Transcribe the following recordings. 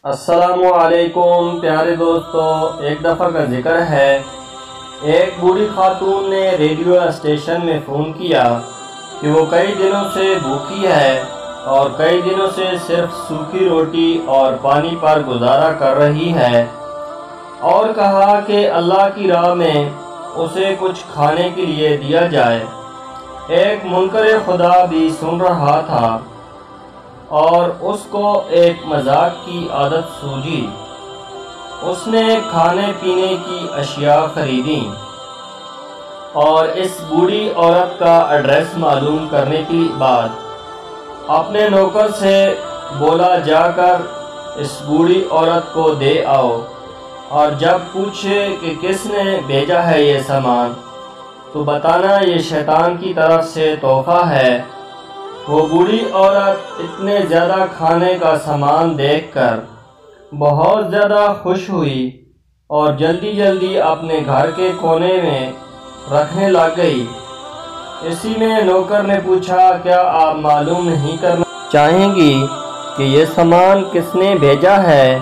अस्सलामुअलैकुम प्यारे दोस्तों, एक दफ़ा का ज़िक्र है। एक बूढ़ी खातून ने रेडियो स्टेशन में फ़ोन किया कि वो कई दिनों से भूखी है और कई दिनों से सिर्फ सूखी रोटी और पानी पर गुजारा कर रही है, और कहा कि अल्लाह की राह में उसे कुछ खाने के लिए दिया जाए। एक मुनकर खुदा भी सुन रहा था और उसको एक मजाक की आदत सूझी। उसने खाने पीने की अशिया खरीदी और इस बूढ़ी औरत का एड्रेस मालूम करने के बाद अपने नौकर से बोला, जाकर इस बूढ़ी औरत को दे आओ, और जब पूछे कि किसने भेजा है ये सामान तो बताना ये शैतान की तरफ से तोहफा है। वो बूढ़ी औरत इतने ज़्यादा खाने का सामान देखकर बहुत ज़्यादा खुश हुई और जल्दी जल्दी अपने घर के कोने में रखने लग गई। इसी में नौकर ने पूछा, क्या आप मालूम नहीं करना चाहेंगी कि ये सामान किसने भेजा है?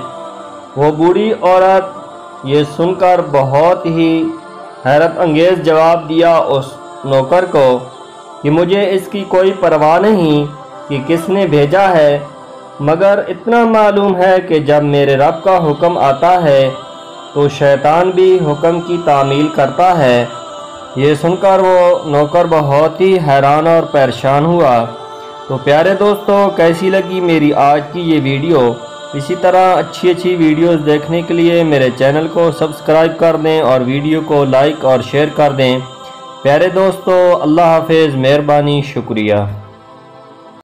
वो बूढ़ी औरत ये सुनकर बहुत ही हैरत अंगेज़ जवाब दिया उस नौकर को कि मुझे इसकी कोई परवाह नहीं कि किसने भेजा है, मगर इतना मालूम है कि जब मेरे रब का हुक्म आता है तो शैतान भी हुक्म की तामील करता है। ये सुनकर वो नौकर बहुत ही हैरान और परेशान हुआ। तो प्यारे दोस्तों, कैसी लगी मेरी आज की ये वीडियो? इसी तरह अच्छी वीडियोस देखने के लिए मेरे चैनल को सब्सक्राइब कर दें और वीडियो को लाइक और शेयर कर दें। प्यारे दोस्तों, अल्लाह हाफिज़, मेहरबानी, शुक्रिया।